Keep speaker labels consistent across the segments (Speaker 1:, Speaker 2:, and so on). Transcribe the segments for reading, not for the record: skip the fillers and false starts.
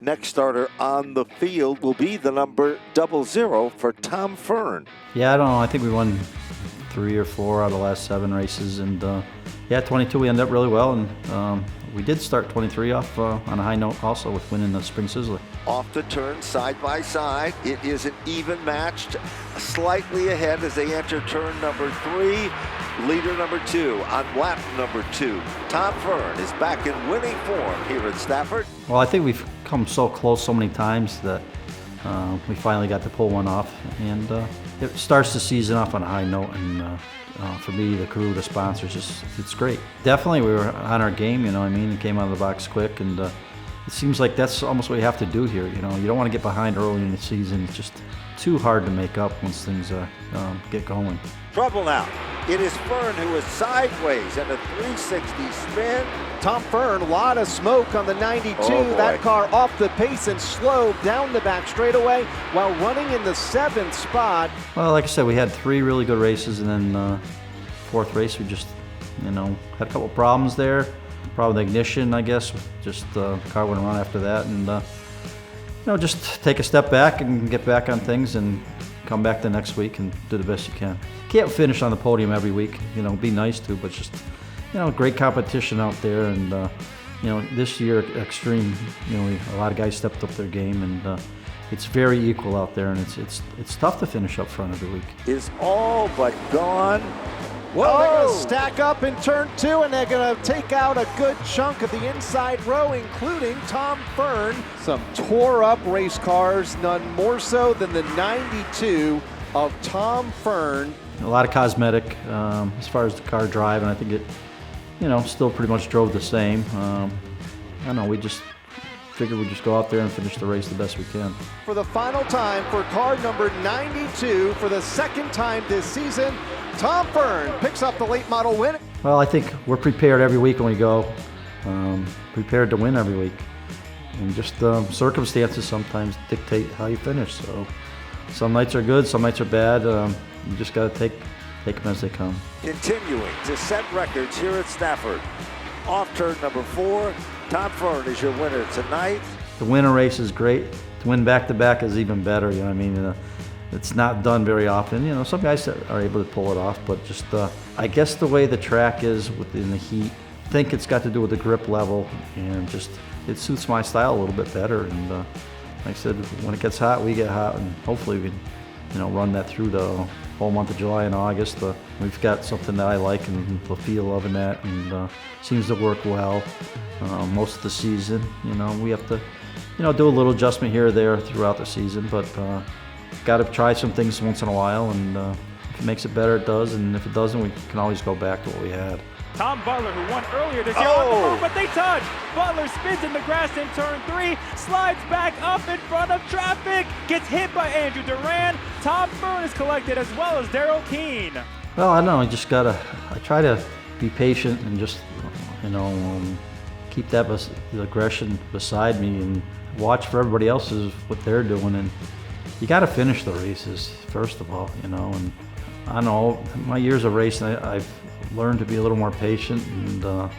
Speaker 1: Next starter on the field will be the number 00 for Tom Fearn.
Speaker 2: Yeah, I don't know. I think we won 3 or 4 out of the last 7 races, and yeah, 22 we ended up really well, and we did start 23 off on a high note also with winning the Spring Sizzler.
Speaker 1: Off the turn, side by side. It is an even matched, slightly ahead as they enter turn number 3. Leader number 2 on lap number 2. Tom Fearn is back in winning form here at Stafford.
Speaker 2: Well, I think we've come so close so many times that we finally got to pull one off, and it starts the season off on a high note, and for me, the crew, the sponsors, it's great. Definitely we were on our game, you know what I mean? It came out of the box quick, and it seems like that's almost what you have to do here, you know? You don't want to get behind early in the season. It's just too hard to make up once things get going.
Speaker 1: Trouble now. It is Fearn who is sideways and a 360 spin.
Speaker 3: Tom Fearn, a lot of smoke on the 92.
Speaker 1: Oh,
Speaker 3: that car off the pace and slowed down the back straightaway while running in the 7th spot.
Speaker 2: Well, like I said, we had 3 really good races, and then 4th race we just, you know, had a couple problems there. Problem with ignition, I guess. Just the car wouldn't run after that, and you know, just take a step back and get back on things and come back the next week and do the best you can. Can't finish on the podium every week, you know, be nice to, but just, you know, great competition out there, and you know, this year Extreme, you know, a lot of guys stepped up their game, and it's very equal out there, and it's tough to finish up front every week.
Speaker 1: Is all but gone.
Speaker 3: Well, they're going to stack up in turn 2, and they're going to take out a good chunk of the inside row, including Tom Fearn. Some tore-up race cars, none more so than the 92 of Tom Fearn.
Speaker 2: A lot of cosmetic as far as the car drive, and I think it, you know, still pretty much drove the same. I don't know, we just figured we'd just go out there and finish the race the best we can.
Speaker 3: For the final time for car number 92 for the 2nd time this season, Tom Fearn picks up the late model win.
Speaker 2: Well, I think we're prepared every week when we go, prepared to win every week. And just circumstances sometimes dictate how you finish. So some nights are good, some nights are bad. You just got to take them as they come.
Speaker 1: Continuing to set records here at Stafford. Off turn number 4, Tom Fearn is your winner tonight.
Speaker 2: To win a race is great. To win back-to-back is even better, you know what I mean? It's not done very often. You know, some guys are able to pull it off, but just, I guess the way the track is within the heat, I think it's got to do with the grip level, and just, it suits my style a little bit better. And like I said, when it gets hot, we get hot, and hopefully we can, you know, run that through the whole month of July and August. We've got something that I like and the feel of in that, and seems to work well most of the season. You know, we have to, you know, do a little adjustment here or there throughout the season, but got to try some things once in a while, and if it makes it better, it does, and if it doesn't, we can always go back to what we had.
Speaker 4: Tom Butler, who won earlier this year on the road, but they touch. Butler spins in the grass in turn 3, slides back up in front of traffic, gets hit by Andrew Duran. Tom Fearn is collected, as well as Daryl Keene.
Speaker 2: Well, I don't know, I try to be patient and just, you know, keep that the aggression beside me and watch for everybody else's what they're doing. And you got to finish the races, first of all, you know. And I don't know, my years of racing, I've learned to be a little more patient, and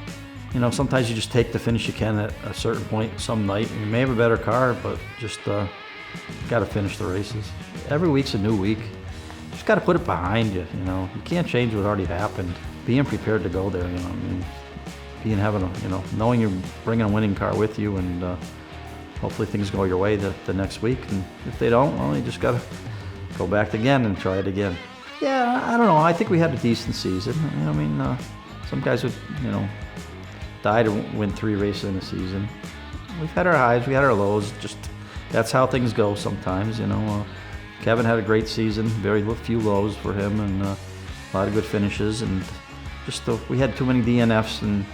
Speaker 2: you know, sometimes you just take the finish you can at a certain point some night. You may have a better car, but just got to finish the races. Every week's a new week. Just got to put it behind you, you know. You can't change what already happened. Being prepared to go there, you know, I mean, having a, you know, knowing you're bringing a winning car with you, and hopefully things go your way the next week. And if they don't, well, you just got to go back again and try it again. Yeah, I don't know. I think we had a decent season. You know, I mean, some guys would, you know, die to win 3 races in a season. We've had our highs, we had our lows. Just that's how things go sometimes. You know, Kevin had a great season, very few lows for him, and a lot of good finishes. And just we had too many DNFs, and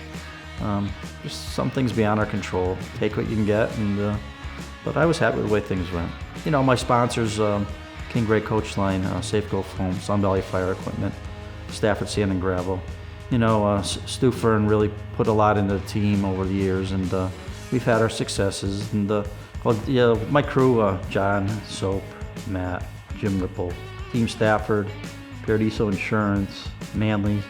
Speaker 2: just some things beyond our control. Take what you can get, and but I was happy with the way things went. You know, my sponsors. King Gray Coach Line, Safeco Foam, Sun Valley Fire Equipment, Stafford Sand and Gravel. You know, Stu Fearn really put a lot into the team over the years, and we've had our successes. And well, yeah, my crew, John, Soap, Matt, Jim Ripple, Team Stafford, Paradiso Insurance, Manley,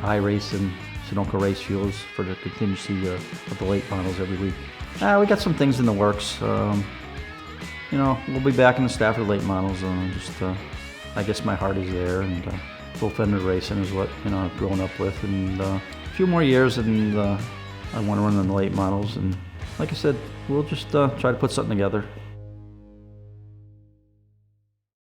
Speaker 2: iRacing, Sunoco Race Fuels for the contingency of the late models every week. We got some things in the works. You know, we'll be back in the Stafford late models. I guess my heart is there, and full fender racing is what, you know, I've grown up with, and a few more years, and I want to run in the late models. And like I said, we'll just try to put something together.